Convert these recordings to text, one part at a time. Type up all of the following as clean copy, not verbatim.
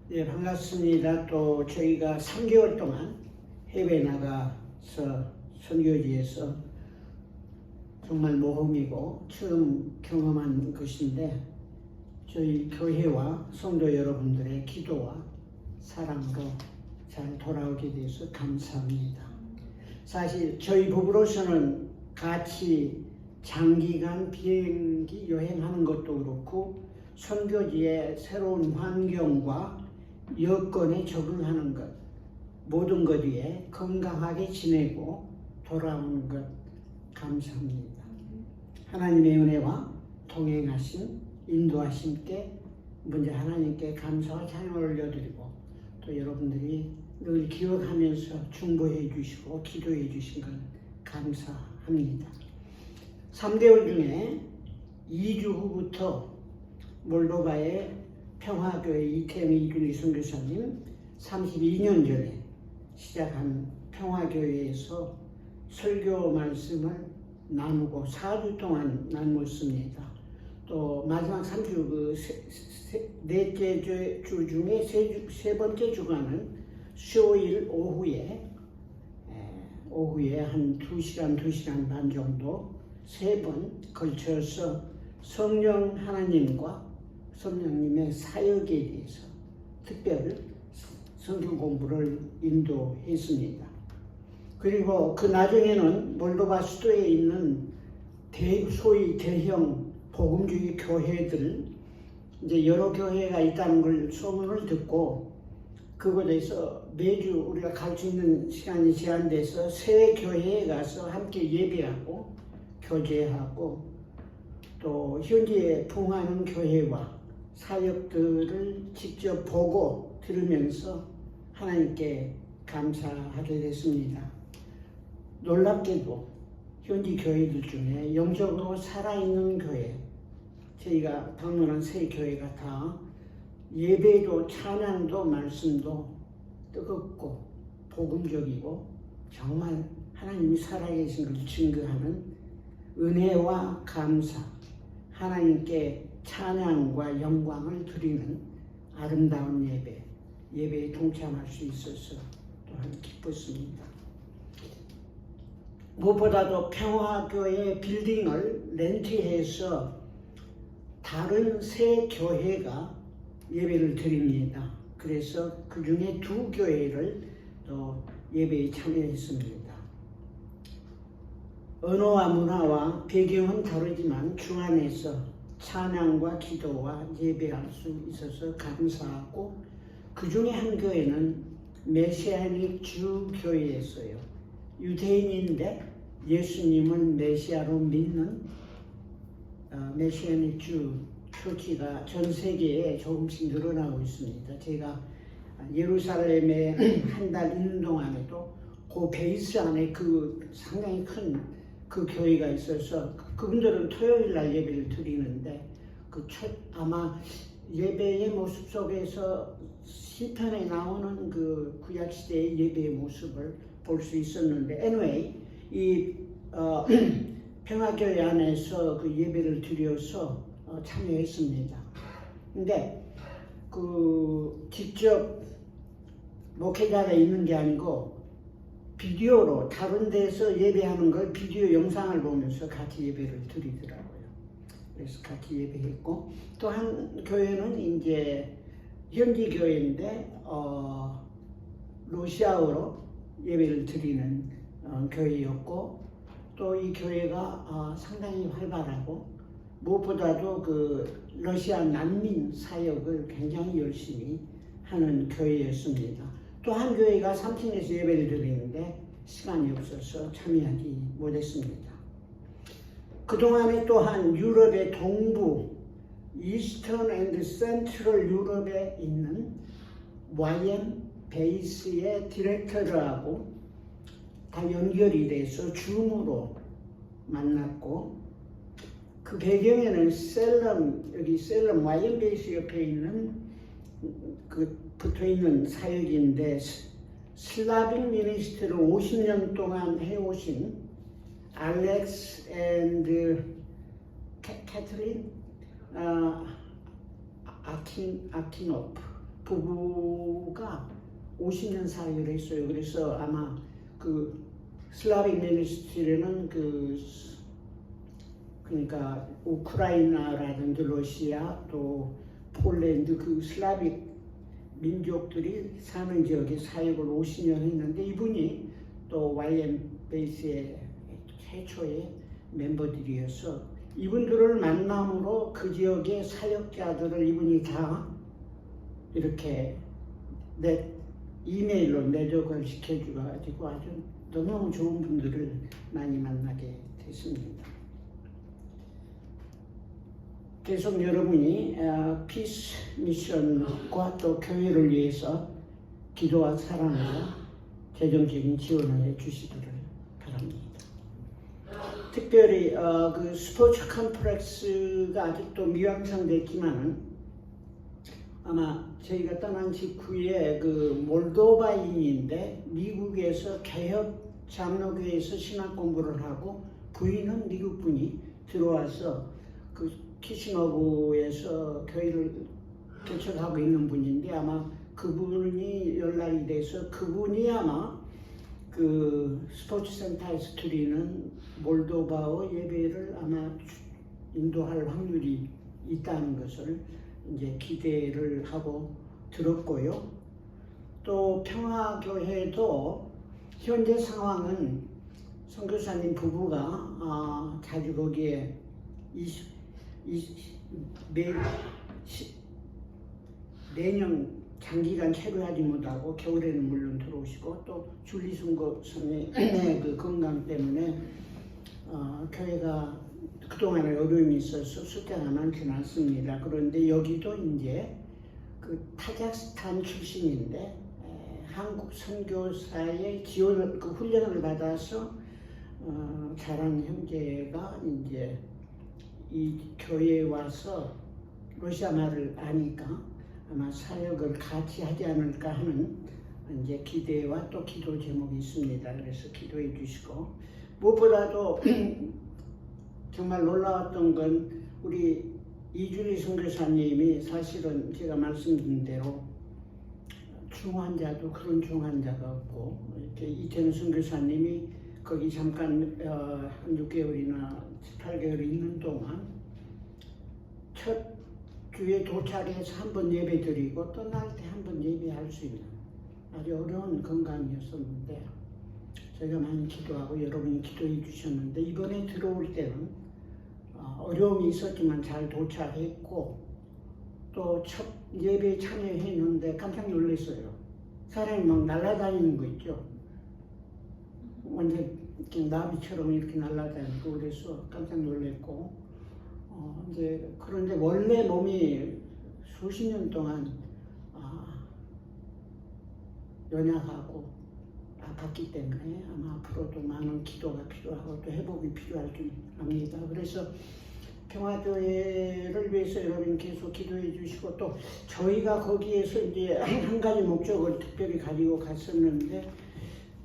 네, 반갑습니다. 또 저희가 3개월 동안 해외 나가서 선교지에서 정말 모험이고 처음 경험한 것인데 저희 교회와 성도 여러분들의 기도와 사랑으로 잘 돌아오게 돼서 감사합니다. 사실 저희 부부로서는 같이 장기간 비행기 여행하는 것도 그렇고 선교지의 새로운 환경과 여건에 적응하는 것, 모든 것 위에 건강하게 지내고 돌아오는 것 감사합니다. 하나님의 은혜와 동행하신 인도하심께 먼저 하나님께 감사와 찬양을 올려드리고 또 여러분들이 늘 기억하면서 중보해 주시고 기도해 주신 것 감사합니다. 3개월 중에 2주 후부터 몰도바의 평화교회 이태영 이준희 선교사님 32년 전에 시작한 평화교회에서 설교 말씀을 나누고 4주 동안 나누었습니다. 또 마지막 3주 넷째 주 중에 세 번째 주간은 수요일 오후에 한 2시간 반 정도 3번 걸쳐서 성령 하나님과 성령님의 사역에 대해서 특별 성경 공부를 인도했습니다. 그리고 그 나중에는 몰도바 수도에 있는 소위 대형 복음주의 교회들 이제 여러 교회가 있다는 걸 소문을 듣고 그곳에서 매주 우리가 갈 수 있는 시간이 제한돼서 새 교회에 가서 함께 예배하고 교제하고 또 현지에 풍하는 교회와 사역들을 직접 보고 들으면서 하나님께 감사하게 됐습니다. 놀랍게도 현지 교회들 중에 영적으로 살아있는 교회, 저희가 방문한 세 교회가 다 예배도 찬양도 말씀도 뜨겁고 복음적이고 정말 하나님이 살아계신 걸 증거하는 은혜와 감사, 하나님께 찬양과 영광을 드리는 아름다운 예배에 동참할 수 있어서 또한 기뻤습니다. 무엇보다도 평화교회 빌딩을 렌트해서 다른 세 교회가 예배를 드립니다. 그래서 그 중에 2교회를 또 예배에 참여했습니다. 언어와 문화와 배경은 다르지만 주 안에서 찬양과 기도와 예배할 수 있어서 감사하고 그 중에 한 교회는 메시아닉 주 교회였어요. 유대인인데 예수님을 메시아로 믿는 메시아닉 주 교회가 전 세계에 조금씩 늘어나고 있습니다. 제가 예루살렘에 한 달 있는 동안에도 그 베이스 안에 그 상당히 큰 그 교회가 있어서 그분들은 토요일 날 예배를 드리는데 아마 예배의 모습 속에서 시편에 나오는 그 구약 시대의 예배의 모습을 볼 수 있었는데 anyway 이 평화교회 안에서 그 예배를 드려서 참여했습니다. 근데 그 직접 목회자가 있는 게 아니고 비디오로 다른 데서 예배하는 걸 비디오 영상을 보면서 같이 예배를 드리더라고요. 그래서 같이 예배했고 또 한 교회는 이제 현지 교회인데 러시아어로 예배를 드리는 교회였고 또 이 교회가 상당히 활발하고 무엇보다도 그 러시아 난민 사역을 굉장히 열심히 하는 교회였습니다. 또 한 교회가 3층에서 예배를 드리는데 시간이 없어서 참여하지 못했습니다. 그동안에 또한 유럽의 동부, 이스턴 앤드 센트럴 유럽에 있는 YM 베이스의 디렉터들하고 다 연결이 돼서 줌으로 만났고 그 배경에는 여기 셀럼 YM 베이스 옆에 있는 붙어있는 사역인데 슬라빅 미니스트를 50년 동안 해오신 알렉스 앤드 캐트린 아키노프 부부가 50년 사역을 했어요. 그래서 아마 그 슬라빅 미니스트리는 그러니까 우크라이나라든지 러시아 또 폴란드 그 슬라빅 민족들이 사는 지역에 사역을 50년 했는데 이분이 또 YM 베이스의 최초의 멤버들이어서 이분들을 만남으로 그 지역의 사역자들을 이분이 다 이렇게 이메일로 내적을 시켜주가지고 아주 너무 좋은 분들을 많이 만나게 됐습니다. 계속 여러분이 피스 미션과 또 교회를 위해서 기도와 사랑과 재정적인 지원을 해주시기를 바랍니다. 특별히 그 스포츠 컴플렉스가 아직도 미완성됐지만은 아마 저희가 떠난 직후에 그 몰도바인인데 미국에서 개혁 장로교에서 신학 공부를 하고 부인은 미국 분이 들어와서 그 키시노브에서 교회를 개척하고 있는 분인데 아마 그분이 연락이 돼서 그분이 아마 그 스포츠 센터에서 드리는 몰도바의 예배를 아마 인도할 확률이 있다는 것을 이제 기대를 하고 들었고요. 또 평화교회도 현재 상황은 선교사님 부부가 자주 거기에 매년 장기간 체류하지 못하고 겨울에는 물론 들어오시고 또 줄리순고선의 그 건강 때문에 교회가 그동안에 어려움이 있어서 숫자가 많지는 않습니다. 그런데 여기도 이제 그 타자스탄 출신인데 한국 선교사의 지원을 그 훈련을 받아서 자란 형제가 이제 이 교회에 와서 러시아 말을 아니까 아마 사역을 같이 하지 않을까 하는 이제 기대와 또 기도 제목이 있습니다. 그래서 기도해 주시고 무엇보다도 정말 놀라웠던 건 우리 이주리 선교사님이 사실은 제가 말씀드린 대로 중환자도 그런 중환자가 없고 이렇게 이태원 선교사님이 거기 잠깐 한 6개월이나 8개월 있는 동안 첫 주에 도착해서 한 번 예배 드리고 떠날 때 한 번 예배할 수 있는 아주 어려운 건강이었었는데 저희가 많이 기도하고 여러분이 기도해 주셨는데 이번에 들어올 때는 어려움이 있었지만 잘 도착했고 또 첫 예배에 참여했는데 깜짝 놀랐어요. 사람이 막 날아다니는 거 있죠. 완전 나비처럼 이렇게 날아다니고 그래서 깜짝 놀랐고 이제 그런데 원래 몸이 수십 년 동안 연약하고 아팠기 때문에 아마 앞으로도 많은 기도가 필요하고 또 회복이 필요할 줄 압니다. 그래서 평화교회를 위해서 여러분 계속 기도해 주시고 또 저희가 거기에서 이제 한 가지 목적을 특별히 가지고 갔었는데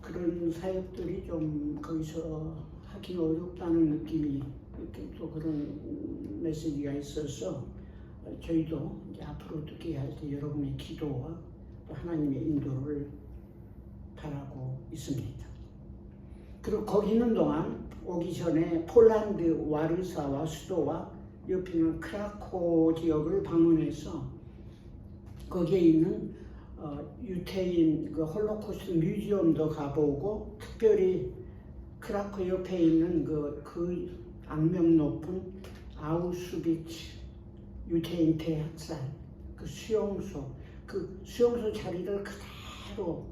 그런 사역들이 좀 거기서 하기 어렵다는 느낌이 이렇게 또 그런 메시지가 있어서 저희도 이제 앞으로 어떻게 해야 할지 여러분의 기도와 또 하나님의 인도를 바라고 있습니다. 그리고 거기 있는 동안 오기 전에 폴란드 와르사와 수도와 옆에 있는 크라코 지역을 방문해서 거기에 있는 유태인 그 홀로코스트 뮤지엄도 가보고 특별히 크라코 옆에 있는 그 악명 높은 아우슈비츠 유태인 대학살 그 수용소 자리를 그대로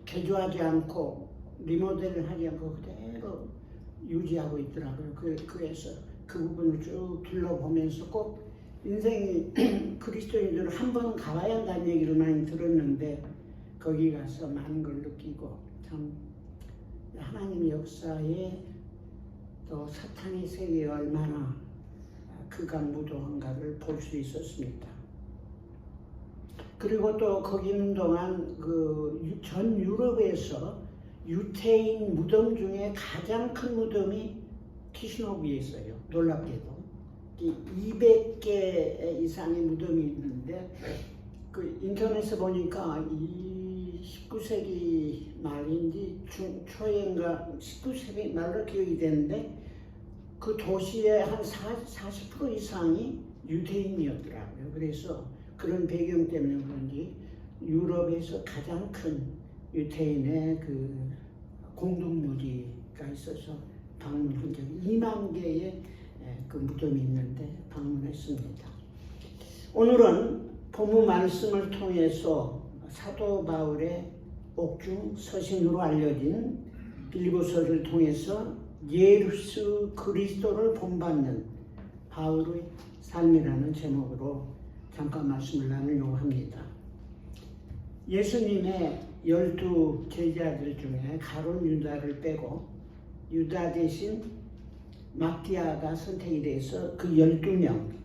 개조하지 않고 리모델을 하지 않고 그대로 유지하고 있더라고요. 그래서 그 부분을 쭉 둘러보면서 꼭 인생이 그리스도인들은 한 번 가봐야 한다는 얘기를 많이 들었는데 거기 가서 많은 걸 느끼고 참 하나님의 역사에 또 사탄의 세계에 얼마나 극악무도한가를 볼 수 있었습니다. 그리고 또 거기 있는 동안 전 유럽에서 유태인 무덤 중에 가장 큰 무덤이 키시노브에 있어요. 놀랍게도 200개 이상의 무덤이 있는데 그 인터넷에 보니까 이 19세기 말인지 초인가 19세기 말로 기억이 되는데 그 도시의 한 40% 이상이 유대인이었더라고요. 그래서 그런 배경 때문에 그런지 유럽에서 가장 큰 유대인의 그 공동묘지가 있어서 방문한 적이 2만 개의 그 무덤이 있는데 방문했습니다. 오늘은 본문 말씀을 통해서 사도 바울의 옥중 서신으로 알려진 빌립보서를 통해서 예수 그리스도를 본받는 바울의 삶이라는 제목으로 잠깐 말씀을 나누려고 합니다. 예수님의 12 제자들 중에 가룟 유다를 빼고 유다 대신 마띠아가 선택이 돼서 그 12명은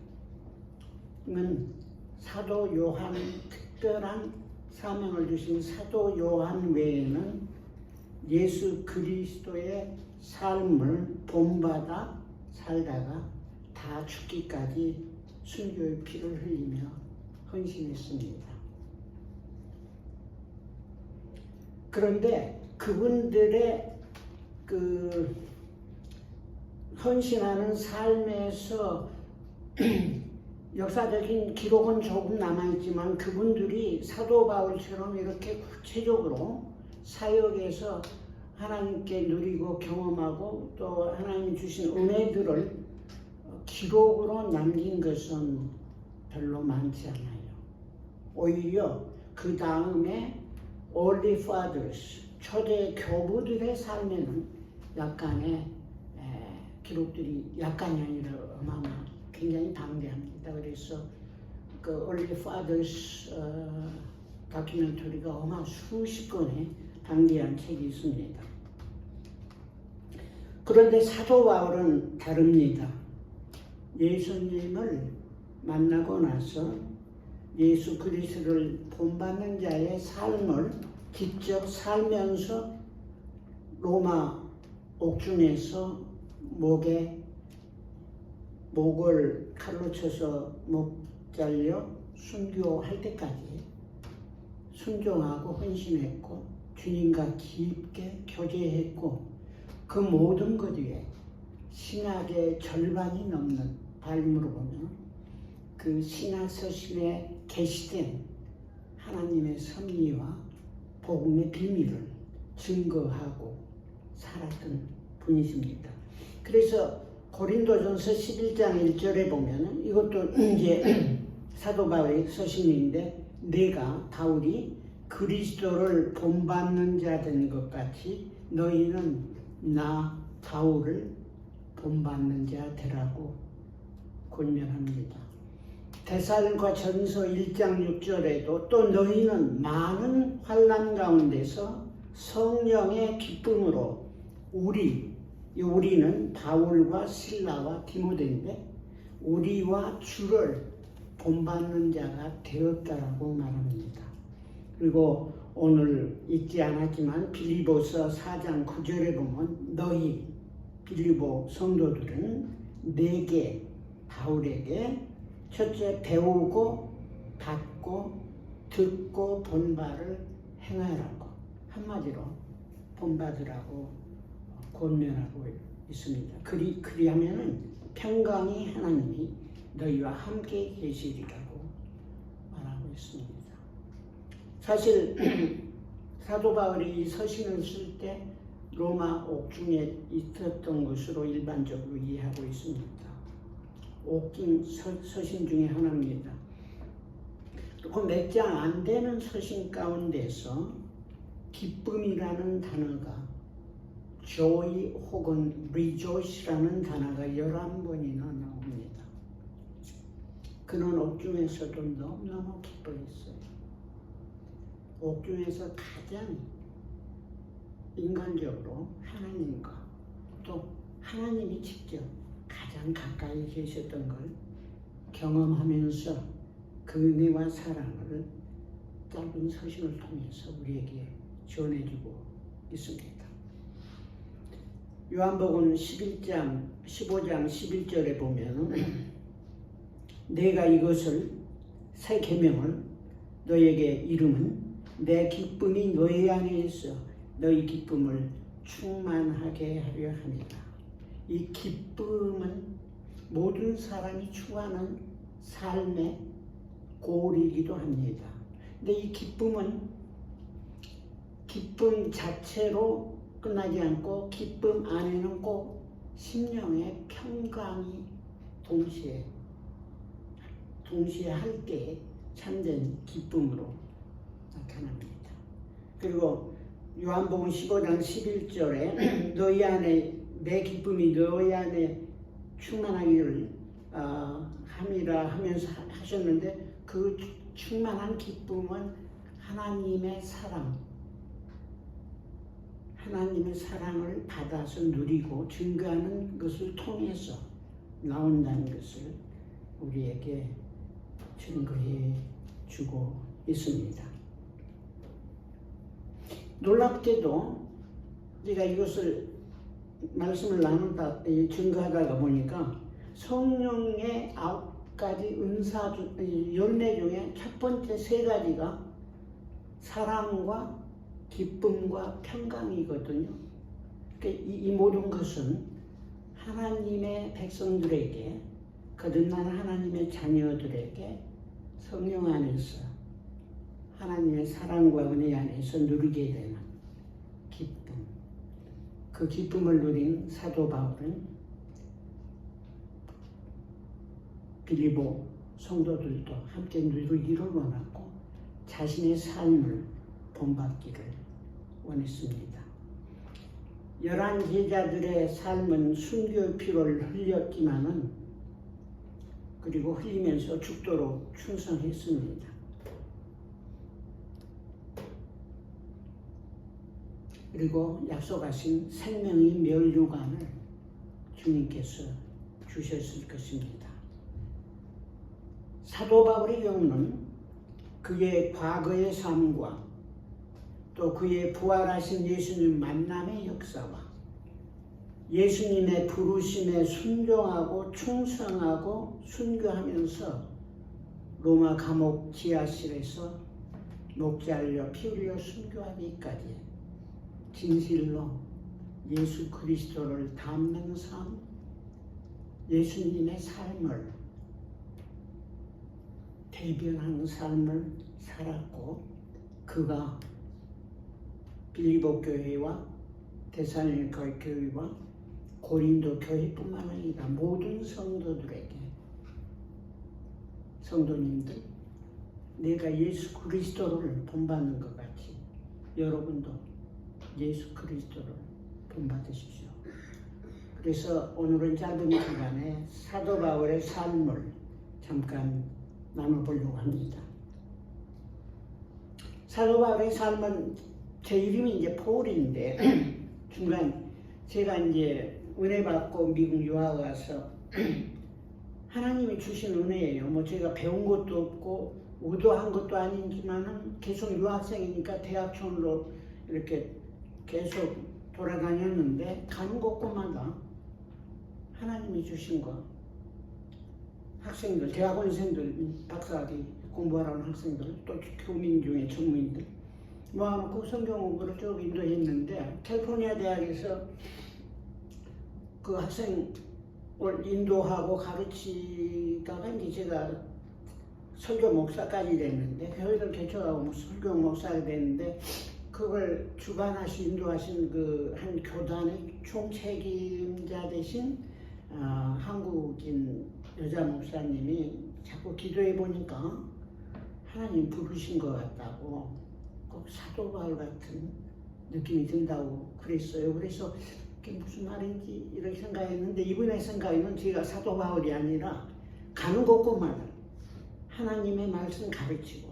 사도 요한, 특별한 사명을 주신 사도 요한 외에는 예수 그리스도의 삶을 본받아 살다가 다 죽기까지 순교의 피를 흘리며 헌신했습니다. 그런데 그분들의 그 헌신하는 삶에서 역사적인 기록은 조금 남아있지만 그분들이 사도 바울처럼 이렇게 구체적으로 사역에서 하나님께 누리고 경험하고 또 하나님 주신 은혜들을 기록으로 남긴 것은 별로 많지 않아요. 오히려 그 다음에 Early Fathers, 초대 교부들의 삶에는 약간의 기록들이 약간이 아니라 굉장히 방대합니다. 그래서 그 Early Fathers 다큐멘터리가 수십 건의 방대한 책이 있습니다. 그런데 사도 바울은 다릅니다. 예수님을 만나고 나서 예수 그리스도를 본받는 자의 삶을 직접 살면서 로마 옥중에서 목을 칼로 쳐서 목 잘려 순교할 때까지 순종하고 헌신했고 주님과 깊게 교제했고 그 모든 것 위에 신학의 절반이 넘는 발음으로 보면 그 신학 서신에 게시된 하나님의 섭리와 복음의 비밀을 증거하고 살았던 분이십니다. 그래서 고린도전서 11장 1절에 보면 이것도 이제 사도 바울의 서신인데 내가 바울이 그리스도를 본받는 자 된 것 같이 너희는 나 바울을 본받는 자 되라고 권면합니다. 데살로니가전서 1장 6절에도 또 너희는 많은 환난 가운데서 성령의 기쁨으로 우리는 바울과 실라와 디모데인데 우리와 주를 본받는 자가 되었다라고 말합니다. 그리고 오늘 읽지 않았지만 빌립보서 4장 9절에 보면 너희 빌립보 성도들은 내게 바울에게 첫째 배우고 받고 듣고 본 바를 행하라고 한마디로 본받으라고 권면하고 있습니다. 그리하면은 평강이 하나님이 너희와 함께 계시리라고 말하고 있습니다. 사실 사도 바울이 이 서신을 쓸 때 로마 옥중에 있었던 것으로 일반적으로 이해하고 있습니다. 옥중 서신 중에 하나입니다. 그 몇 장 안 되는 서신 가운데서 기쁨이라는 단어가 joy 혹은 rejoice라는 단어가 11번이나 나옵니다. 그는 옥중에서도 너무너무 기뻐했어요. 옥중에서 가장 인간적으로 하나님과 또 하나님이 직접 가장 가까이 계셨던 걸 경험하면서 그 은혜와 사랑을 짧은 서신을 통해서 우리에게 전해주고 있습니다. 요한복음 15장 11절에 보면 내가 이것을 새 계명을 너에게 이름은 내 기쁨이 너희 안에 있어 너희 기쁨을 충만하게 하려 합니다. 이 기쁨은 모든 사람이 추구하는 삶의 고리이기도 합니다. 근데 이 기쁨은 기쁨 자체로 끝나지 않고 기쁨 안에는 꼭 심령의 평강이 동시에 할 때 참된 기쁨으로 나타납니다. 그리고 요한복음 15장 11절에 너희 안에 내 기쁨이 너희 안에 충만하기를 함이라 하면서 하셨는데 그 충만한 기쁨은 하나님의 사랑을 받아서 누리고 증거하는 것을 통해서 나온다는 것을 우리에게 증거해 주고 있습니다. 놀랍게도 제가 이것을 말씀을 나누다 증거하다가 보니까 성령의 9가지 은사 열매 중에 첫 번째 3가지가 사랑과 기쁨과 평강이거든요. 그러니까 이 모든 것은 하나님의 백성들에게 거듭난 하나님의 자녀들에게 성령 안에서 하나님의 사랑과 은혜 안에서 누리게 되는 기쁨. 그 기쁨을 누린 사도 바울은 빌립보 성도들도 함께 누리기를 원하고 자신의 삶을 본받기를 원했습니다. 11 제자들의 삶은 순교의 피를 흘렸지만은 그리고 흘리면서 죽도록 충성했습니다. 그리고 약속하신 생명의 멸류관을 주님께서 주셨을 것입니다. 사도 바울의 경우는 그의 과거의 삶과 또 그의 부활하신 예수님 만남의 역사와 예수님의 부르심에 순종하고 충성하고 순교하면서 로마 감옥 지하실에서 목 잘려 피 흘려 순교하기까지 진실로 예수 그리스도를 닮는 삶, 예수님의 삶을 대변하는 삶을 살았고 그가 빌립보 교회와 데살로니가 교회와 고린도 교회뿐만 아니라 모든 성도들에게 성도님들 내가 예수 그리스도를 본받는 것 같이 여러분도 예수 그리스도를 본받으십시오. 그래서 오늘은 짧은 시간에 사도 바울의 삶을 잠깐 나눠보려고 합니다. 사도 바울의 삶은 제 이름이 이제 폴인데 중간 제가 이제 은혜 받고 미국 유학 와서 하나님이 주신 은혜예요. 뭐 제가 배운 것도 없고 의도한 것도 아니지만은 계속 유학생이니까 대학촌으로 이렇게 계속 돌아다녔는데 가는 곳곳마다 하나님이 주신 거 학생들, 대학원생들, 박사학위 공부하러 온 학생들 또 교민 중에 전무인들 모아놓고 성경 공부를 쭉 인도했는데 캘리포니아 대학에서 그 학생을 인도하고 가르치다가 이제 제가 설교 목사까지 됐는데 교회를 개척하고 설교 목사가 됐는데 그걸 주관하신 인도하신 그 한 교단의 총책임자 되신 한국인 여자 목사님이 자꾸 기도해 보니까 하나님 부르신 것 같다고 꼭 사도 바울 같은 느낌이 든다고 그랬어요. 그래서 그게 무슨 말인지 이렇게 생각했는데 이번에 생각에는 제가 사도 바울이 아니라 가는 곳곳마다 하나님의 말씀 가르치고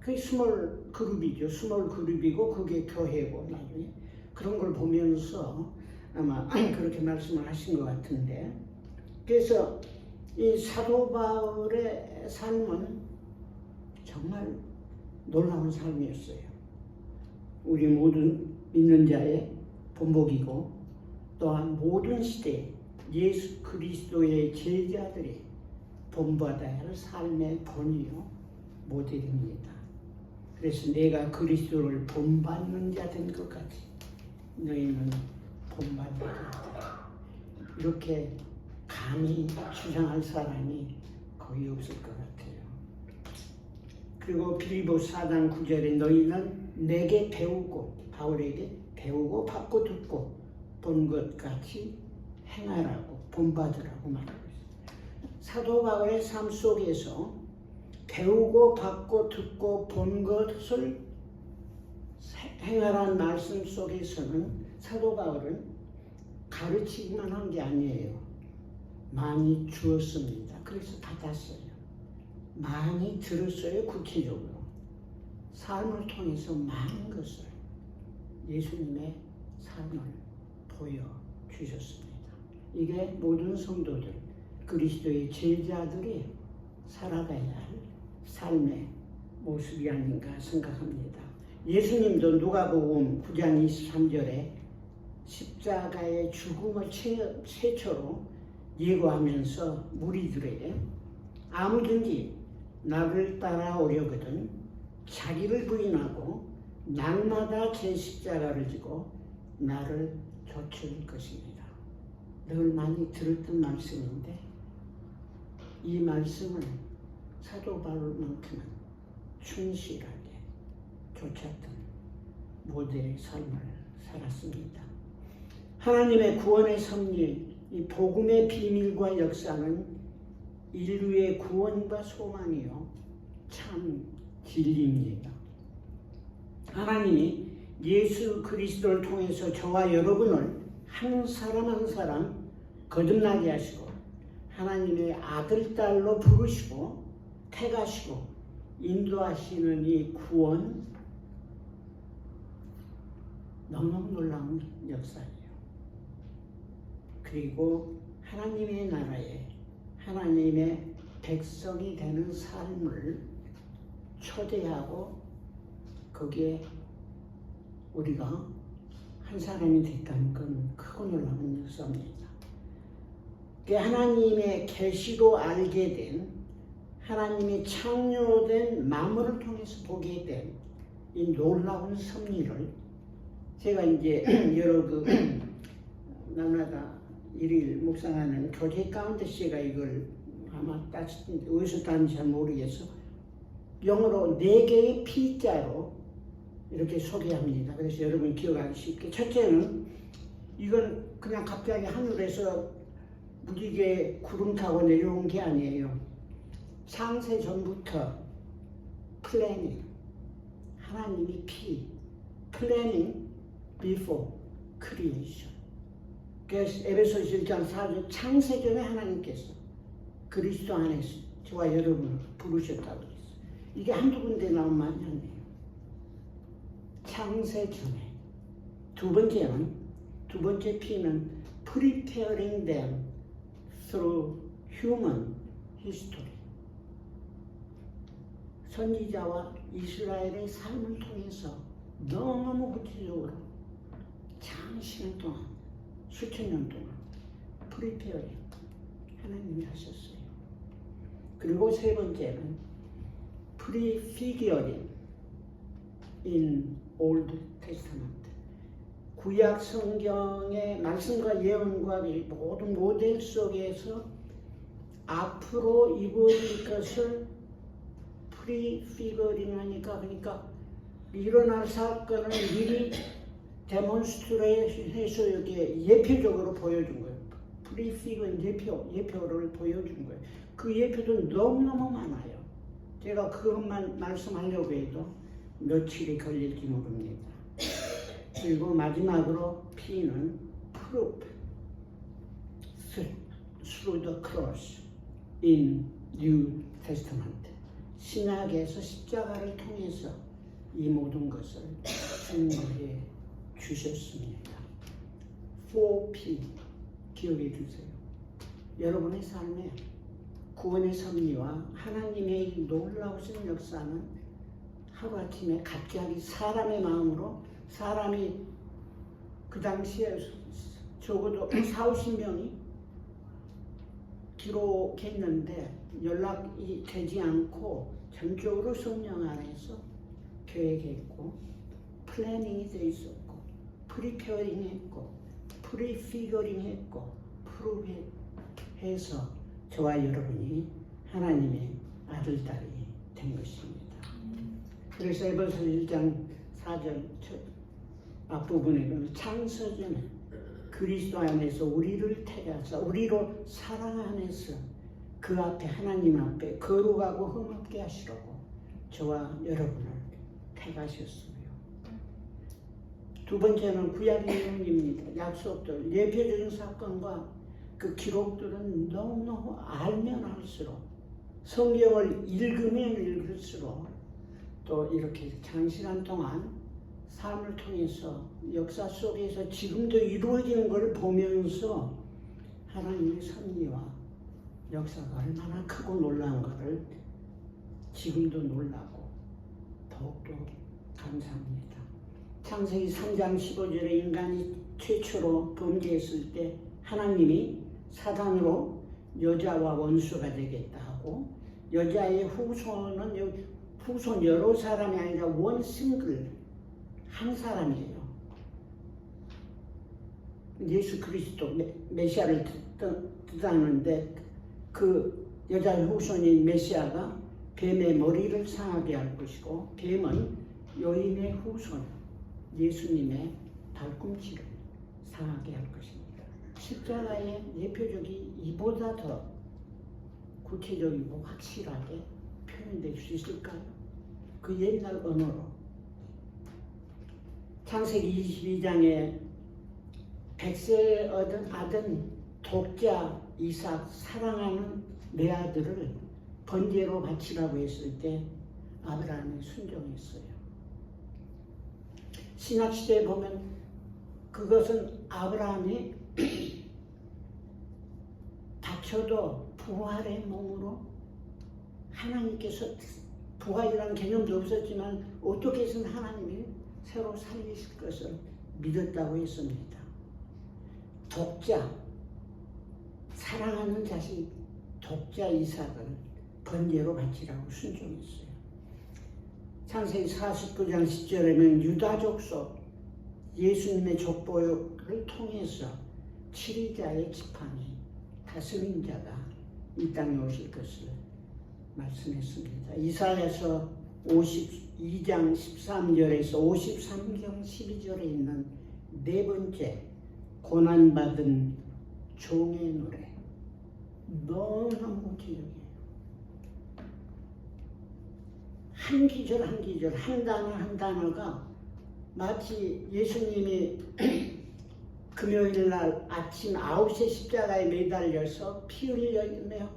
그게 스몰 그룹이죠. 스몰 그룹이고 그게 교회고 나중에 그런 걸 보면서 아마 그렇게 말씀을 하신 것 같은데 그래서 이 사도 바울의 삶은 정말 놀라운 삶이었어요. 우리 모든 믿는 자의 본보기고 또한 모든 시대에 예수 그리스도의 제자들이 본받아야 할 삶의 본이요 모델입니다. 그래서 내가 그리스도를 본받는 자 된 것 같이 너희는 본받는 자다. 이렇게 감히 주장할 사람이 거의 없을 것 같아요. 그리고 빌립보 4장 9절에 너희는 내게 배우고, 바울에게 배우고 받고 듣고 본 것 같이 행하라고, 본받으라고 말하고 있어요. 사도 바울의 삶 속에서 배우고 받고 듣고 본 것을 행하라는 말씀 속에서는 사도 바울은 가르치기만 한 게 아니에요. 많이 주었습니다. 그래서 받았어요. 많이 들었어요. 구체적으로 삶을 통해서 많은 것을 예수님의 삶을 보여주셨습니다. 이게 모든 성도들, 그리스도의 제자들이 살아가야 할 삶의 모습이 아닌가 생각합니다. 예수님도 누가복음 9장 23절에 십자가의 죽음을 최초로 예고하면서 무리들에게 아무든지 나를 따라오려거든 자기를 부인하고 날마다 제 십자가를 지고 나를 좇을 것입니다. 늘 많이 들었던 말씀인데 이 말씀을 사도 바울만큼은 충실하게 좇았던 모델의 삶을 살았습니다. 하나님의 구원의 섭리, 이 복음의 비밀과 역사는 인류의 구원과 소망이요 참 진리입니다. 하나님이 예수 그리스도를 통해서 저와 여러분을 한 사람 한 사람 거듭나게 하시고 하나님의 아들, 딸로 부르시고 택하시고 인도하시는 이 구원, 너무너무 놀라운 역사예요. 그리고 하나님의 나라에 하나님의 백성이 되는 삶을 초대하고 거기에 우리가 한 사람이 됐다는 건 크고 놀라운 역사입니다. 하나님의 계시로 알게 된, 하나님의 창조된 만물을 통해서 보게 된 이 놀라운 섭리를 제가 이제 여러 날마다 일일 묵상하는 교제 가운데 제가 이걸 아마 어디서 땄는지 잘 모르겠어. 영어로 4개의 P자로 이렇게 소개합니다. 그래서 여러분 기억하기 쉽게. 첫째는 이건 그냥 갑자기 하늘에서 무지개 구름 타고 내려온 게 아니에요. 창세 전부터 플래닝, 하나님이 플래닝 before creation. 그래서 에베소서 1장 4절 창세전에 하나님께서 그리스도 안에서 저와 여러분을 부르셨다고 했어요. 이게 한두 군데 나온 말이 아니에요. 창세전에. 두 번째 P는 preparing them through human history. 선지자와 이스라엘의 삶을 통해서 너무 구체적으로 장시간 동안, 수천 년 동안 프리페어링 하나님이 하셨어요. 그리고 세 번째는 prefiguring in Old Testament. 구약 성경의 말씀과 예언과 모든 모델 속에서 앞으로 이루어질 것을 프리피거링 하니까, 그러니까 일어날 사건을 미리 데몬스트레이션해서 여기에 예표적으로 보여준 거예요. 프리피거링 예표를 보여준 거예요. 그 예표도 너무너무 많아요. 제가 그것만 말씀하려고 해도 며칠이 걸릴지 모릅니다. 그리고 마지막으로 P는 proof through the cross in New Testament. 신약에서 십자가를 통해서 이 모든 것을 증거해 주셨습니다. 4P 기억해 주세요. 여러분의 삶에 구원의 섭리와 하나님의 이 놀라우신 역사는 하루아침에 갑자기 사람의 마음으로, 사람이 그 당시에 적어도 40~50명이 기록했는데 연락이 되지 않고 전적으로 성령 안에서 계획했고, 플래닝이 돼 있었고, 프리페어링 했고, 프리피거링 했고, 프로브해서 저와 여러분이 하나님의 아들, 딸이 된 것입니다. 그래서 에베소 1장 4절 앞부분에 보면 창세전에 그리스도 안에서 우리를 택하사 우리로 사랑 안에서 그 앞에 하나님 앞에 거룩하고 흠없게 하시려고 저와 여러분을 택하셨으며, 두 번째는 구약 인용입니다. 약속들, 예표적인 사건과 그 기록들은 너무너무 알면 알수록, 성경을 읽으면 읽을수록, 또 이렇게 장시간 동안 삶을 통해서 역사 속에서 지금도 이루어지는 것을 보면서 하나님의 섭리와 역사가 얼마나 크고 놀라운 것을 지금도 놀라고 더욱더 감사합니다. 창세기 3장 15절에 인간이 최초로 범죄했을 때 하나님이 사단으로 여자와 원수가 되겠다 하고, 여자의 후손은 후손 여러 사람이 아니라 원 싱글 한 사람이에요. 예수 그리스도 메시아를 뜻하는데 그 여자의 후손인 메시아가 뱀의 머리를 상하게 할 것이고, 뱀은 여인의 후손 예수님의 발꿈치를 상하게 할 것입니다. 십자가의 예표적이 이보다 더 구체적이고 확실하게 표현될 수 있을까요? 그 옛날 언어로. 창세기 22장에 백세 얻은 아들 독자 이삭, 사랑하는 내 아들을 번제로 바치라고 했을 때 아브라함이 순종했어요. 신약시대에 보면 그것은 아브라함이 다쳐도 부활의 몸으로, 하나님께서 부활이라는 개념도 없었지만 어떻게 해서는 하나님이 새로 살리실 것을 믿었다고 했습니다. 독자, 사랑하는 자식 독자 이삭을 번제로 바치라고 순종했어요. 창세기 49장 10절에는 유다족 속 예수님의 족보를 통해서 7위자의 지팡이 다스린 자가 이 땅에 오실 것을 말씀했습니다. 이사야서 52장 13절에서 53경 12절에 있는 네 번째 고난받은 종의 노래, 너무너무 기억해요. 한 기절 한 기절, 한 단어 한 단어가 마치 예수님이 금요일날 아침 9시에 십자가에 매달려서 피 흘리며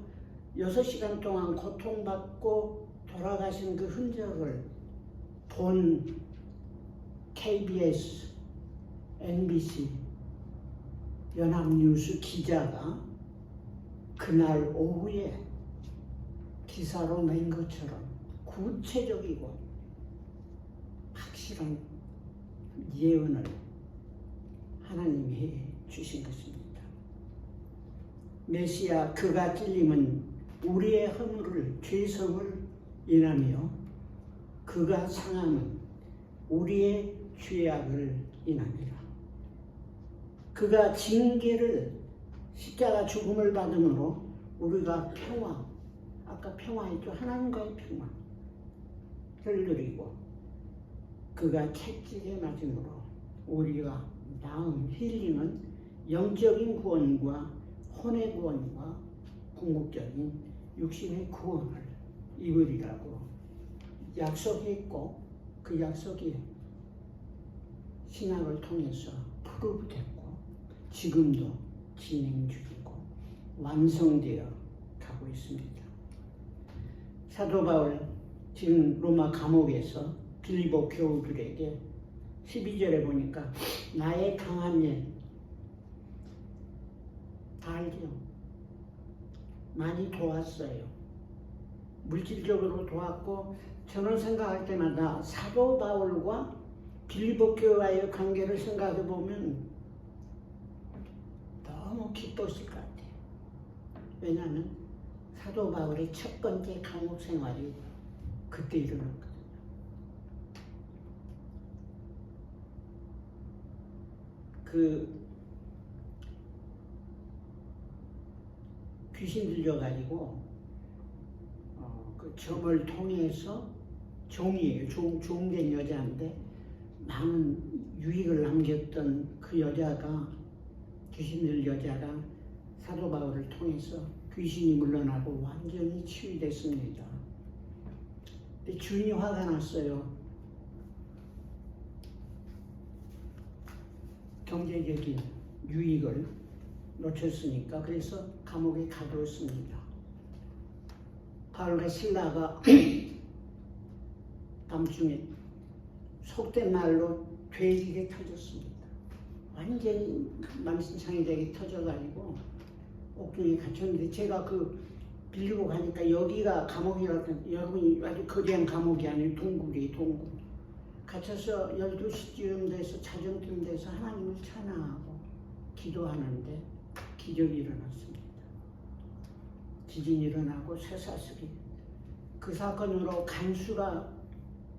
6시간 동안 고통받고 돌아가신 그 흔적을 본 KBS, MBC, 연합뉴스 기자가 그날 오후에 기사로 낸 것처럼 구체적이고 확실한 예언을 하나님이 해 주신 것입니다. 메시아 그가 찔림은 우리의 허물을 죄성을 인하며 그가 상함은 우리의 죄악을 인하니라. 그가 징계를 십자가 죽음을 받음으로 우리가 평화, 아까 평화했죠. 하나님과의 평화를 누리고, 그가 채찍에 맞음으로 우리가 나은 힐링은 영적인 구원과 혼의 구원과 궁극적인 육신의 구원을 이루리라고 약속했고, 그 약속이 신학을 통해서 프루브됐고 지금도 진행 중이고 완성되어 가고 있습니다. 사도 바울 지금 로마 감옥에서 빌립보 교우들에게 12절에 보니까 나의 강한 일 다 알죠? 많이 도왔어요. 물질적으로 도왔고, 저는 생각할 때마다 사도 바울과 빌립보 교회와의 관계를 생각해 보면 너무 기뻤을 것 같아요. 왜냐하면 사도 바울의 첫 번째 감옥 생활이 그때 일어났거든요. 그 귀신 들려가지고 그 점을 통해서 종이에요. 종된 여자인데 많은 유익을 남겼던 그 여자가 귀신 들 여자가 사도 바울을 통해서 귀신이 물러나고 완전히 치유됐습니다. 근데 주인이 화가 났어요. 경제적인 유익을 놓쳤으니까. 그래서 감옥에 가두었습니다. 바울과 실라가 밤중에 속된 말로 되게 터졌습니다. 완전히 만신창이되게 터져가지고 옥중에 갇혔는데, 제가 그 빌리고 가니까 여기가 감옥이라던, 여러분이 아주 거대한 감옥이 아니에요. 동굴이 동굴. 갇혀서 12시쯤 돼서 자정쯤 돼서 하나님을 찬양하고 기도하는데 기적이 일어났습니다. 지진이 일어나고 쇠사슬이. 그 사건으로 간수가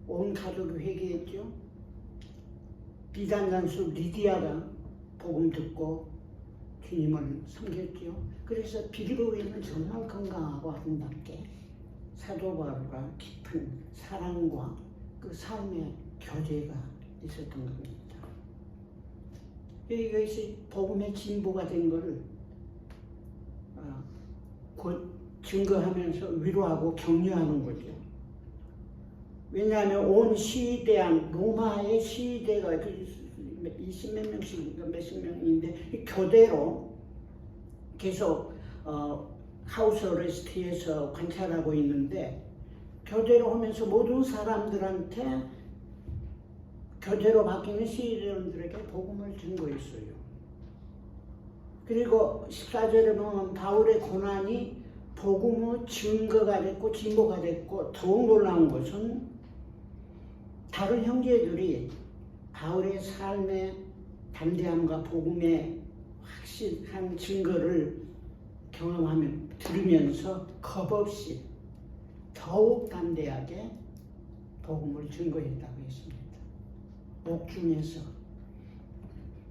온 가족이 회개했죠. 비단 간수 리디아가 복음 듣고 주님을 섬겼죠. 그래서 빌보에는 정말 건강하고 아름답게 사도 바울과 깊은 사랑과 그 삶의 교제가 있었던 겁니다. 이것이 복음의 진보가 된 것을 증거하면서 위로하고 격려하는 거죠. 왜냐하면 온 시대한 로마의 시대가 20몇 명씩 몇십 명인데 교대로 계속 하우스 어레스트에서 관찰하고 있는데, 교대로 하면서 모든 사람들한테 교대로 바뀌는 시대원들에게 복음을 증거했어요. 그리고 14절에 보면 바울의 고난이 복음의 증거가 됐고 진보가 됐고, 더욱 놀라운 것은 다른 형제들이 바울의 삶의 담대함과 복음의 확실한 증거를 경험하며 들으면서 겁없이 더욱 담대하게 복음을 증거했다고 했습니다. 옥중에서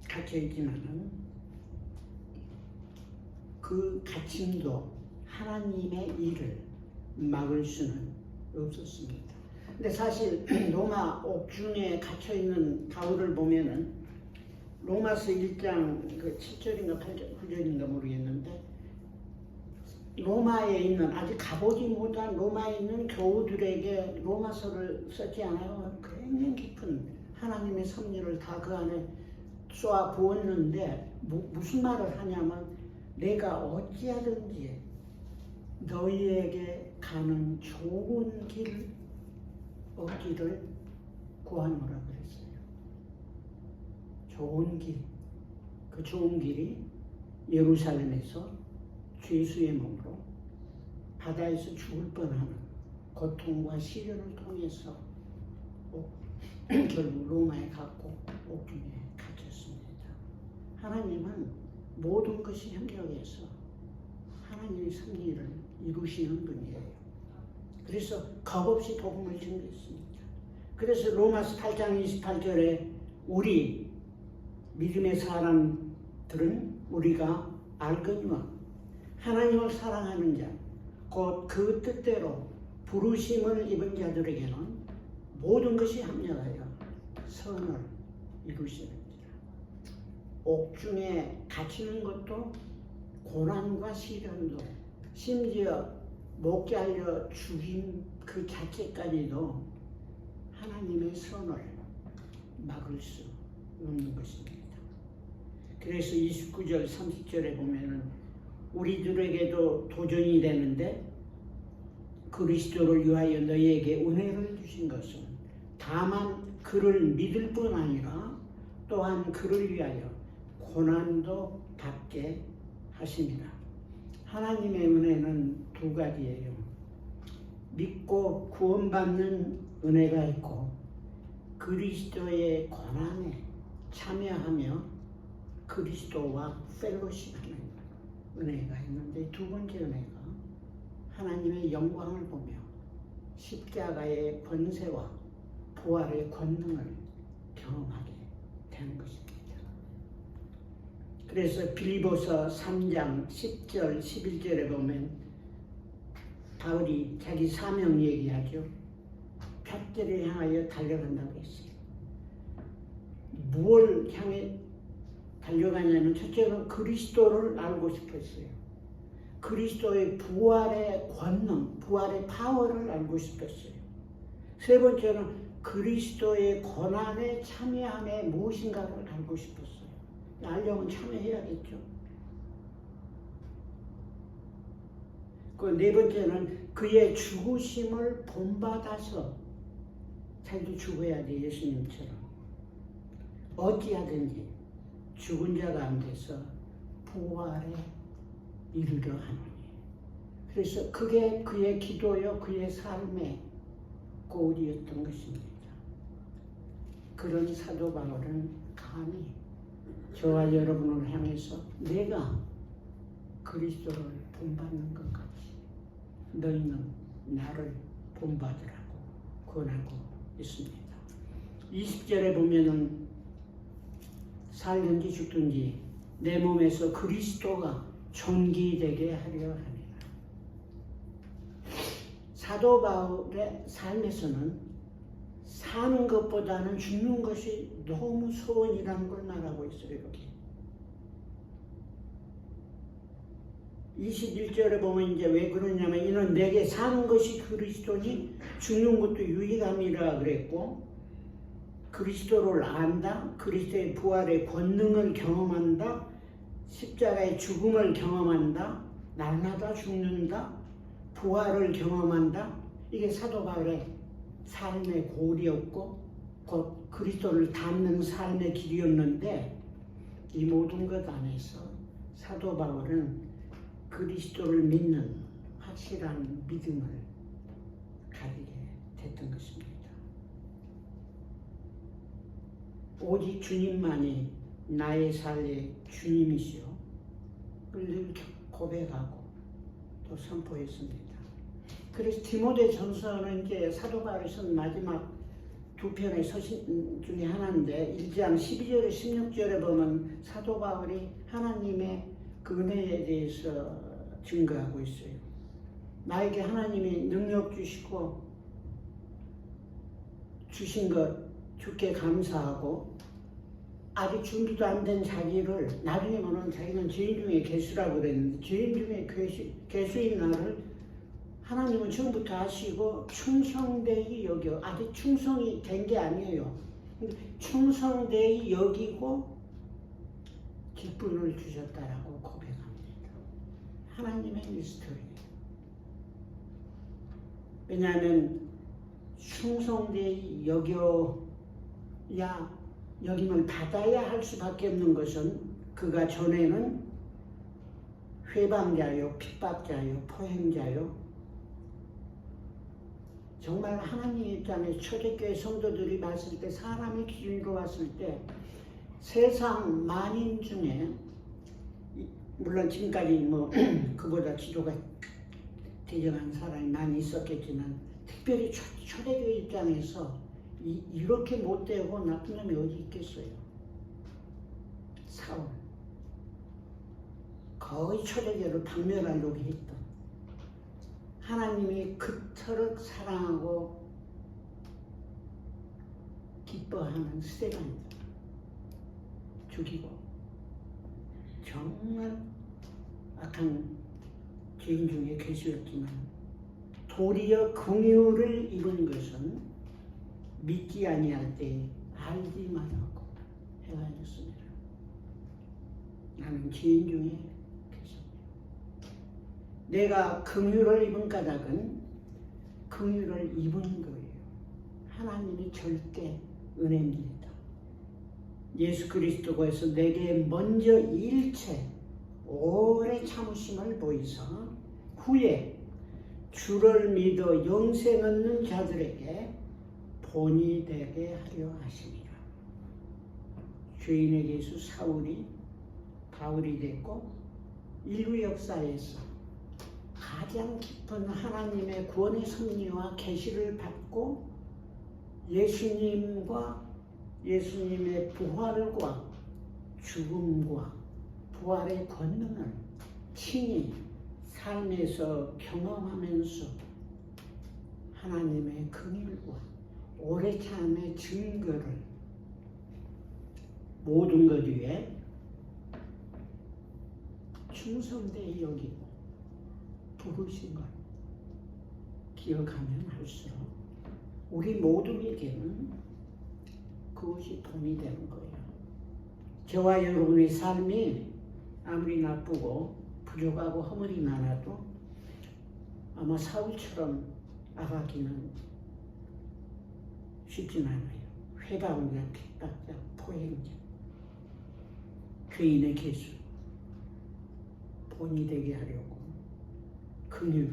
갇혀있지만은 그 갇힘도 하나님의 일을 막을 수는 없었습니다. 근데 사실 로마 옥중에 갇혀있는 바울을 보면은 로마서 1장 그 7절인가 8절, 9절인가 모르겠는데, 로마에 있는, 아직 가보지 못한 로마에 있는 교우들에게 로마서를 썼지 않아요. 굉장히 깊은 하나님의 섭리를 다 그 안에 쏘아 부었는데, 무슨 말을 하냐면, 내가 어찌하든지 너희에게 가는 좋은 길 얻기를 구하노라 그랬어요. 좋은 길, 그 좋은 길이 예루살렘에서 죄수의 몸으로 바다에서 죽을 뻔하는 고통과 시련을 통해서 결국 로마에 갔고 옥중에 갇혔습니다. 하나님은 모든 것이 협력해서 하나님의 섭리를 이루시는 분이에요. 그래서 겁없이 복음을 증거했습니다. 그래서 로마서 8장 28절에 우리 믿음의 사람들은 우리가 알거니와 하나님을 사랑하는 자, 곧 그 뜻대로 부르심을 입은 자들에게는 모든 것이 합력하여 선을 이루시느니라. 옥중에 갇히는 것도 고난과 시련도, 심지어 목 잘려 죽인 그 자체까지도 하나님의 선을 막을 수 없는 것입니다. 그래서 29절 30절에 보면은 우리들에게도 도전이 되는데, 그리스도를 위하여 너희에게 은혜를 주신 것은 다만 그를 믿을 뿐 아니라 또한 그를 위하여 고난도 받게 하십니다. 하나님의 은혜는 두 가지예요. 믿고 구원받는 은혜가 있고, 그리스도의 고난에 참여하며 그리스도와 펠로십하는 은혜가 있는데, 두 번째 은혜가 하나님의 영광을 보며 십자가의 번세와 부활의 권능을 경험하게 되는 것입니다. 그래서 빌립보서 3장 10절 11절에 보면 바울이 자기 사명 얘기하죠. 뭍대를 향하여 달려간다고 했어요. 무엇을 향해 달려가냐면 첫째는 그리스도를 알고 싶었어요. 그리스도의 부활의 권능, 부활의 파워를 알고 싶었어요. 세 번째는 그리스도의 고난에 참여함에 무엇인가를 알고 싶었어요. 알려면 참여해야겠죠. 그 네 번째는 그의 죽으심을 본받아서 자기도 죽어야 돼, 예수님처럼. 어찌하든지 죽은 자 가운데서 부활에 이르려 하노니. 그래서 그게 그의 기도요, 그의 삶의 고울이었던 것입니다. 그런 사도 바울은 감히 저와 여러분을 향해서 내가 그리스도를 본받는 것 같이 너희는 나를 본받으라고 권하고 있습니다. 20절에 보면은 살든지 죽든지 내 몸에서 그리스도가 존귀되게 하려 하니라. 사도 바울의 삶에서는 사는 것보다는 죽는 것이 너무 소원이라는 걸 말하고 있어요. 여기 21절에 보면 이제 왜 그러냐면 이는 내게 사는 것이 그리스도니 죽는 것도 유익함이라 그랬고, 그리스도를 안다, 그리스도의 부활의 권능을 경험한다, 십자가의 죽음을 경험한다, 날마다 죽는다, 부활을 경험한다. 이게 사도 바울의 삶의 고울이었고 곧 그리스도를 닮는 삶의 길이었는데, 이 모든 것 안에서 사도 바울은 그리스도를 믿는 확실한 믿음을 가지게 됐던 것입니다. 오직 주님만이 나의 삶의 주님이시오. 늘 고백하고 또 선포했습니다. 그래서 디모데 전서는 이제 사도 바울이 쓴 마지막 두 편의 서신 중에 하나인데 1장 12절에 16절에 보면 사도 바울이 하나님의 그 은혜에 대해서 증거하고 있어요. 나에게 하나님이 능력 주시고 주신 것 주께 감사하고, 아직 준비도 안 된 자기를 나중에 보면 자기는 죄인 중에 괴수라고 그랬는데, 죄인 중에 괴수인 나를 하나님은 처음부터 아시고 충성되이 여겨, 아직 충성이 된 게 아니에요. 충성되이 여기고 기쁨을 주셨다라고 고백합니다. 하나님의 미스터리. 왜냐하면 충성되이 여겨야 여김을 받아야 할 수밖에 없는 것은 그가 전에는 회방자요, 핍박자요, 포행자요, 정말 하나님 입장에서 초대교회 성도들이 봤을 때, 사람의 기준으로 봤을 때 세상 만인 중에, 물론 지금까지 뭐 그보다 지도가 대정한 사람이 많이 있었겠지만, 특별히 초대교회 입장에서 이렇게 못되고 나쁜 놈이 어디 있겠어요. 사울, 거의 초대교회를 박멸하려고 했던, 하나님이 그토록 사랑하고 기뻐하는 스데반 죽이고, 정말 악한 죄인 중에 괴수였지만 도리어 긍휼을 입은 것은 믿지 아니할 때 알지 말라고 해가졌습니다. 나는 죄인 중에 괴수입니다. 내가 긍휼을 입은 까닭은 긍휼을 입은 거예요. 하나님이 절대 은혜입니다. 예수 그리스도께서 내게 먼저 일체 오래 참으심을 보이사 후에 주를 믿어 영생 얻는 자들에게 본이 되게 하려 하시니라. 죄인의 예수 사울이 바울이 됐고, 인류 역사에서 가장 깊은 하나님의 구원의 섭리와 계시를 받고 예수님과 예수님의 부활과 죽음과 부활의 권능을 친히 삶에서 경험하면서 하나님의 긍휼과 오래 참의 증거를 모든 것 위에 충성되이 여기고 부르신 것 기억하면 할수록 우리 모두에게는 그것이 도움이 되는 거예요. 저와 여러분의 삶이 아무리 나쁘고 부족하고 허물이 많아도 아마 사울처럼 아가기는 쉽진 않아요. 회방자, 핍박자, 포행자, 죄인의 개수 본이 되게 하려고 긍휼을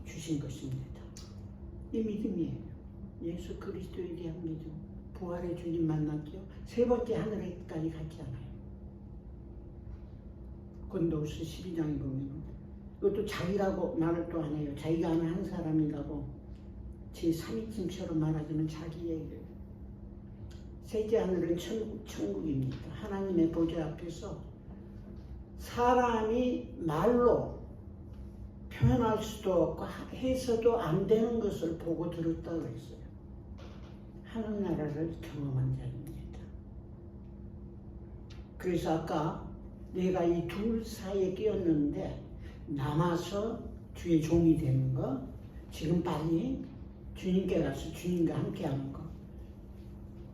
주신 것입니다. 이 믿음이에요. 예수 그리스도에 대한 믿음. 부활의 주님 만났죠. 세 번째 하늘에까지 갔잖아요. 고린도후서 12장에 보면 이것도 자기라고 말을 또 안 해요. 자기가 아는 한 사람이라고 제3인칭처럼 말하지만 자기에게 셋째 하늘은 천국입니다. 하나님의 보좌 앞에서 사람이 말로 표현할 수도 없고 해서도 안 되는 것을 보고 들었다고 했어요. 하늘나라를 경험한 자입니다. 그래서 아까 내가 이 둘 사이에 끼었는데 남아서 주의 종이 되는 거, 지금 빨리 주님께 가서 주님과 함께 하는 거,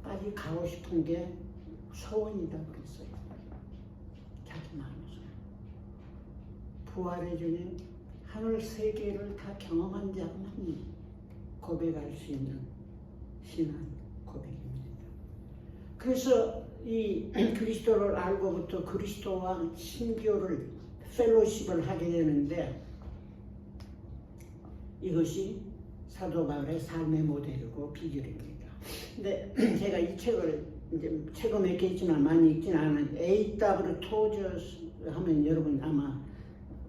빨리 가고 싶은 게 소원이다 그랬어요. 자기 마음에서. 부활의 주님, 하늘 세계를 다 경험한 자만이 고백할 수 있는 신앙 고백입니다. 그래서 이 그리스도를 알고부터 그리스도와 신교를 펠로십을 하게 되는데 이것이 사도 바울의 삶의 모델이고 비결입니다. 근데 제가 이 책을 이제 책은 몇 개 있지만 많이 읽지는 않았는데 A.W. 토저스 하면 여러분 아마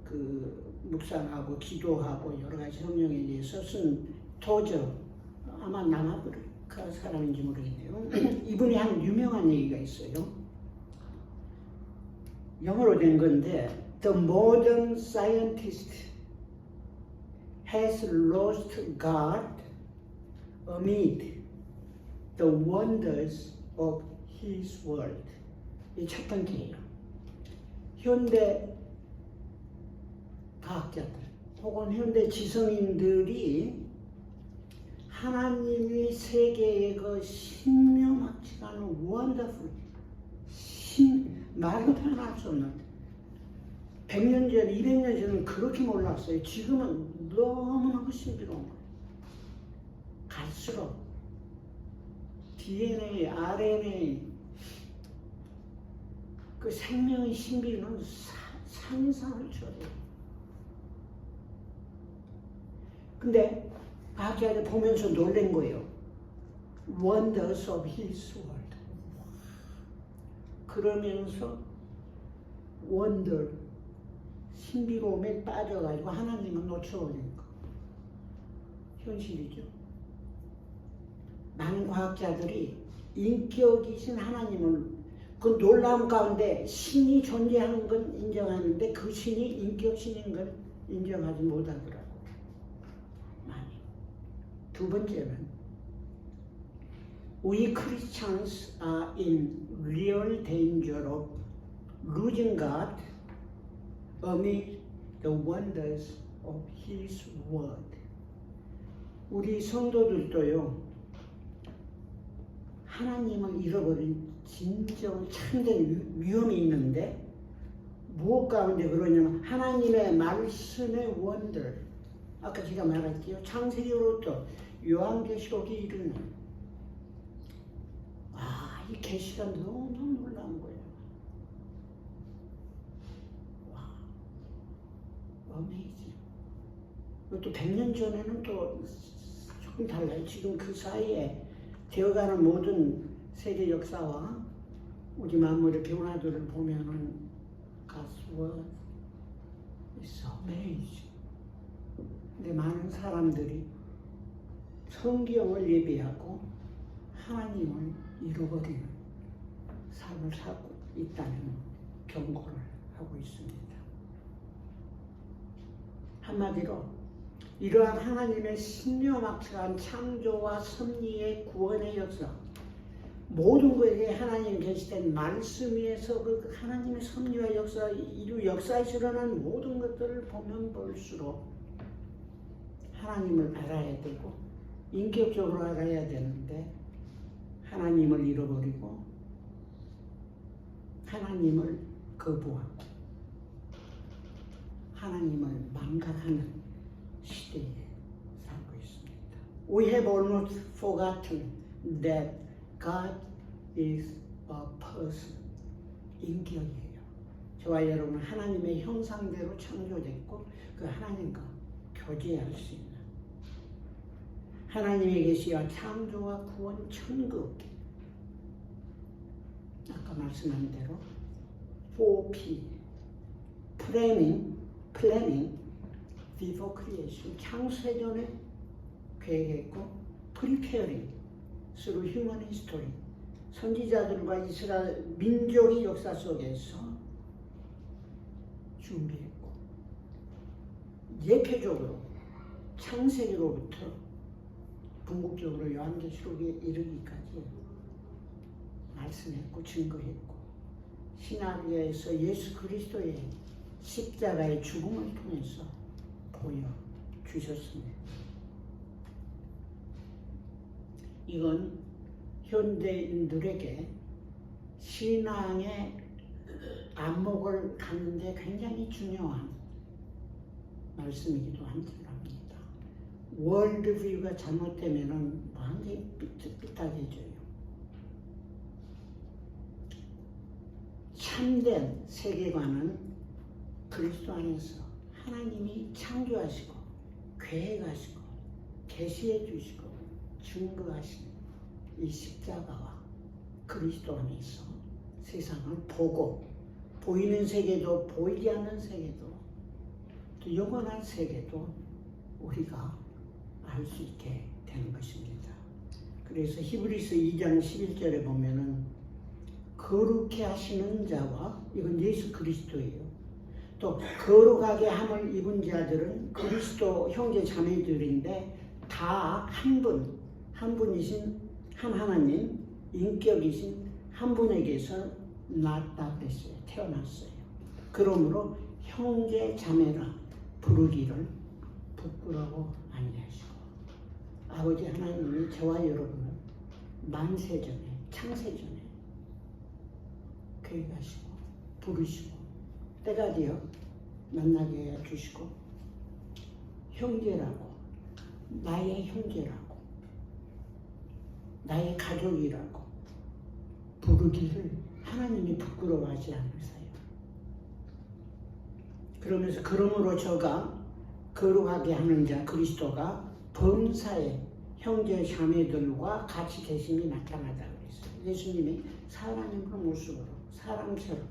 그 묵상하고 기도하고 여러 가지 성령에 대해서 쓴 토저 아마 남아프리카 사람인지 모르겠네요. 이분이 한 유명한 얘기가 있어요. 영어로 된 건데 The modern scientist has lost God amid the wonders of His world. 이 첫 번째예요. 현대 과학자들 혹은 현대 지성인들이 하나님이 세계의 그 신묘막지가 않은 원더풀 말로 표현할 수 없는 100년 전, 200년 전은 그렇게 몰랐어요. 지금은 너무너무 신비로운 거예요. 갈수록 DNA, RNA 그 생명의 신비는 상상을 초래해요. 근데 과학자들 보면서 놀란 거예요. Wonders of His world. 그러면서 wonder, 신비로움에 빠져가지고 하나님을 놓쳐버린 거. 현실이죠. 많은 과학자들이 인격이신 하나님을 그 놀라움 가운데 신이 존재하는 건 인정하는데 그 신이 인격신인 걸 인정하지 못하더라고요. 많이. 두 번째는 We Christians are in real danger of losing God amid the wonders of His word. 우리 성도들도요, 하나님을 잃어버린 진정 참된 위험이 있는데 무엇 가운데 그러냐면 하나님의 말씀의 원더, 아까 제가 말했지요. 창세기로부터 요한계시록이 이르는 이 계시가 너무 놀라운 거예요. 와, 어메이징. 또 100년 전에는 또 조금 달라요. 지금 그 사이에 되어가는 모든 세계 역사와 우리 만물의 변화들을 보면은 God's word is amazing. 근데 많은 사람들이 성경을 예배하고 하나님을 잃어버리는 삶을 살고 있다는 경고를 하고 있습니다. 한마디로 이러한 하나님의 신묘막측한 창조와 섭리의 구원의 역사, 모든 것에 하나님 계시된 말씀 위에서 그 하나님의 섭리와 역사에서 일어난 모든 것들을 보면 볼수록 하나님을 알아야 되고 인격적으로 알아야 되는데 하나님을 잃어버리고 하나님을 거부하고 하나님을 망각하는 시대에 살고 있습니다. We have almost forgotten that God is a person. 인격이에요. 저와 여러분은 하나님의 형상대로 창조됐고 그 하나님과 교제할 수 있는 하나님의 계시와 창조와 구원 천국, 아까 말씀한 대로 4P planning before creation, 창세 전에 계획했고 preparing through human history, 선지자들과 이스라엘 민족의 역사 속에서 준비했고 예표적으로 창세기로부터 궁극적으로 요한계시록에 이르기까지 말씀했고 증거했고 신학에서 예수 그리스도의 십자가의 죽음을 통해서 보여주셨습니다. 이건 현대인들에게 신앙의 안목을 갖는 데 굉장히 중요한 말씀이기도 합니다. 월드뷰가 잘못되면 완전히 삐딱해져요. 참된 세계관은 그리스도 안에서 하나님이 창조하시고 계획하시고 계시해 주시고 증거하신 이 십자가와 그리스도 안에서 세상을 보고 보이는 세계도 보이지 않는 세계도 또 영원한 세계도 우리가 알 수 있게 되는 것입니다. 그래서 히브리서 2장 11절에 보면은 거룩해 하시는 자와, 이건 예수 그리스도예요. 또 거룩하게 함을 입은 자들은 그리스도 형제 자매들인데 다 한 분이신 한 하나님, 인격이신 한 분에게서 낳았다 그랬어요. 태어났어요. 그러므로 형제 자매라 부르기를 부끄러워 아니하시고, 아버지 하나님이 저와 여러분을 만세전에 창세전에 계획하시고 부르시고 때가 되어 만나게 해주시고 형제라고, 나의 형제라고, 나의 가족이라고 부르기를 하나님이 부끄러워하지 않으세요. 그러면서 그러므로 저가 거룩하게 하는 자 그리스도가 범사에 형제 자매들과 같이 계심이 나타나다 그랬어요. 예수님이 사람의 모습으로 사람처럼,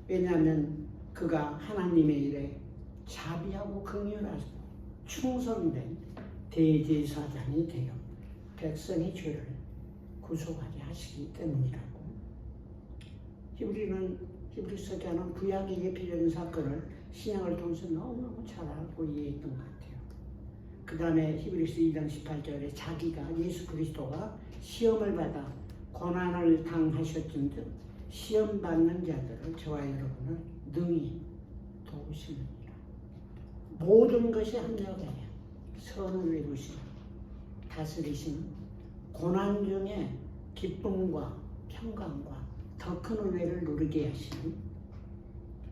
왜냐하면 그가 하나님의 일에 자비하고 긍휼하고 충성된 대제사장이 되어 백성의 죄를 구속하게 하시기 때문이라고. 히브리서자는 구약의 예표적인 사건을 신약을 통해서 너무너무 잘 알고 이해했던 것 같아요. 그 다음에 히브리서 2장 18절에 자기가 예수 그리스도가 시험을 받아 고난을 당하셨던즉 시험받는 자들을 저와 여러분을 능히 도우시느니라. 모든 것이 합력해 선을 이루시고 다스리시는 고난 중에 기쁨과 평강과 더 큰 은혜를 누리게 하시는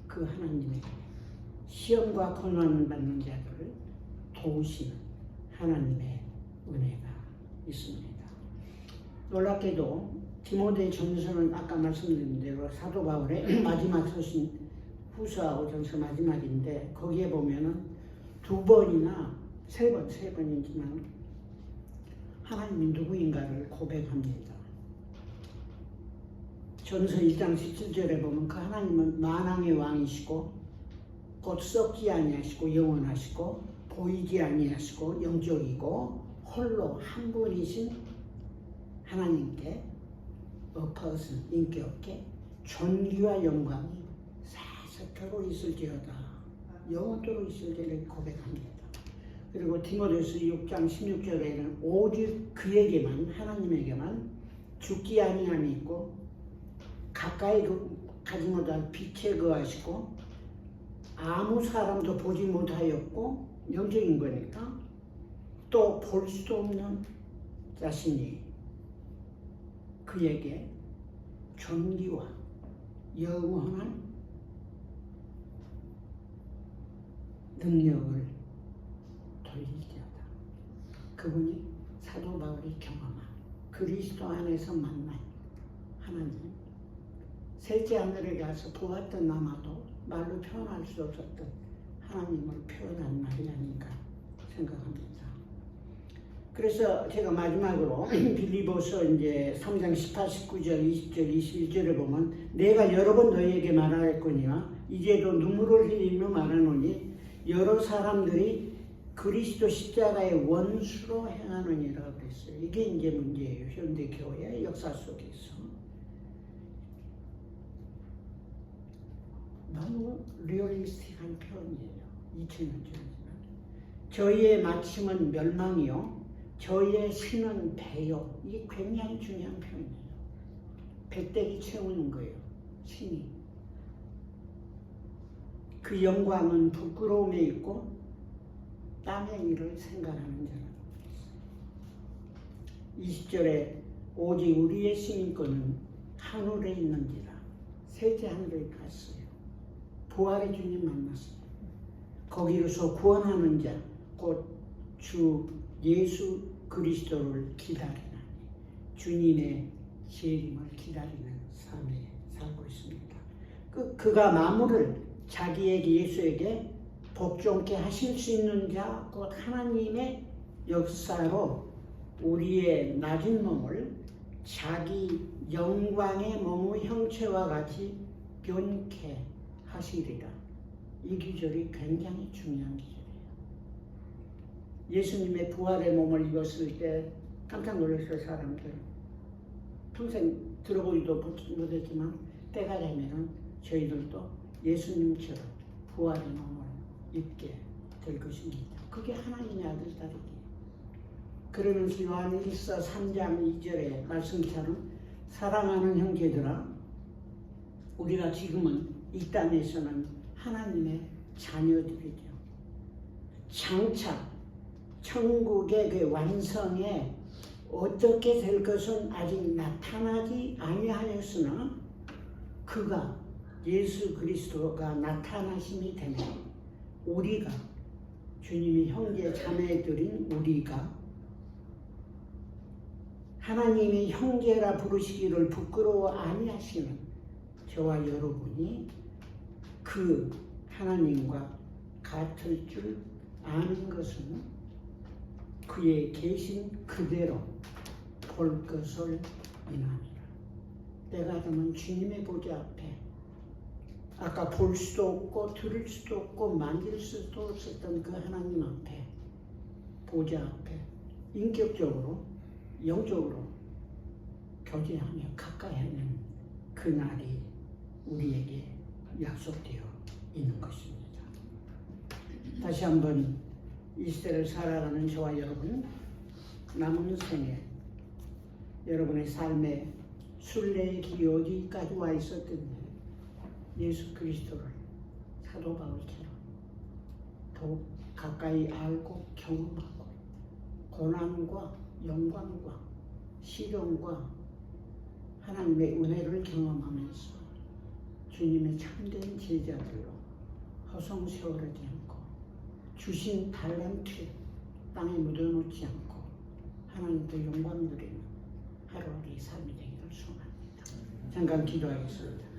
그 하나님의 시험과 고난을 받는 자들을 도우시는 하나님의 은혜가 있습니다. 놀랍게도 디모데 전서는 아까 말씀드린 대로 사도 바울의 마지막 서신 후서하고 전서 마지막인데 거기에 보면은 세 번이지만 하나님이 누구인가를 고백합니다. 전서 1장 17절에 보면 그 하나님은 만왕의 왕이시고 곧 썩지 아니하시고 영원하시고 보이지 아니하시고 영적이고 홀로 한 분이신 하나님께 인격께 존귀와 영광이 세태로 있을지어다 영원토록 있을지를 고백합니다. 그리고 디모데후서 6장 16절에는 오직 그에게만 하나님에게만 죽기 아니함이 있고 가까이 가지 못할 빛에 거하시고 아무 사람도 보지 못하였고 영적인 거니까 또 볼 수도 없는 자신이 그에게 존귀와 영원한 능력을 돌릴지어다. 그분이 사도 바울이 경험한 그리스도 안에서 만난 하나님, 셋째 하늘에 가서 보았던 아마도 말로 표현할 수 없었던 하나님을 표현한 말이 아닌가 생각합니다. 그래서 제가 마지막으로 빌립보서 이제 3장 18, 19절, 20절, 21절에 보면 내가 여러 번 너희에게 말하였거니와 이제도 눈물을 흘리며 말하노니 여러 사람들이 그리스도 십자가의 원수로 행하느니라고 그랬어요. 이게 이제 문제예요. 현대 교회의 역사 속에서 너무 리얼리스틱한 표현이에요. 2000년 전이지만 저희의 마침은 멸망이요 저희의 신은 배요. 이게 굉장히 중요한 표현이에요. 배때기 채우는 거예요. 신이. 그 영광은 부끄러움에 있고 땅의 일을 생각하는 자라. 20절에 오직 우리의 시민권은 하늘에 있는지라. 셋째 하늘에 갔어요. 부활의 주님 만났어요. 거기로서 구원하는 자, 곧 주 예수 그리스도를 기다리나니 주님의 재림을 기다리는 삶에 살고 있습니다. 그가 만물을 자기에게 예수에게 복종케 하실 수 있는 자, 곧 하나님의 역사로 우리의 낮은 몸을 자기 영광의 몸의 형체와 같이 변케 하시리라. 이 기절이 굉장히 중요한 기절이에요. 예수님의 부활의 몸을 입었을 때 깜짝 놀랐어요. 사람들 평생 들어보지도 못했지만 때가 되면 저희들도 예수님처럼 부활의 몸을 입게 될 것입니다. 그게 하나님의 아들 딸이기. 그러면서 요한 1서 3장 2절의 말씀처럼 사랑하는 형제들아 우리가 지금은 이 땅에서는 하나님의 자녀들이죠. 장차 천국의 그 완성에 어떻게 될 것은 아직 나타나지 아니하였으나 그가 예수 그리스도가 나타나심이 되면 우리가 주님이 형제 자매들인 우리가 하나님이 형제라 부르시기를 부끄러워 아니하시는 저와 여러분이 그 하나님과 같을 줄 아는 것은 그의 계신 그대로 볼 것을 인하니라. 때가 되면 주님의 보좌 앞에 아까 볼 수도 없고 들을 수도 없고 만질 수도 없었던 그 하나님 앞에 보좌 앞에 인격적으로 영적으로 교제하며 가까이 하는 그날이 우리에게 약속되어 있는 것입니다. 다시 한번 이 시대를 살아가는 저와 여러분, 남은 생에 여러분의 삶의 순례의 길이 어디까지 와 있었든지 예수 그리스도를 사도 바울처럼 더욱 가까이 알고 경험하고 고난과 영광과 시련과 하나님의 은혜를 경험하면서 주님의 참된 제자들로 허송세월하지 않고 주신 달란트 땅에 묻어놓지 않고 하나님께 영광 드리는 하루하루의 삶이 되기를 소원합니다. 잠깐 기도하겠습니다.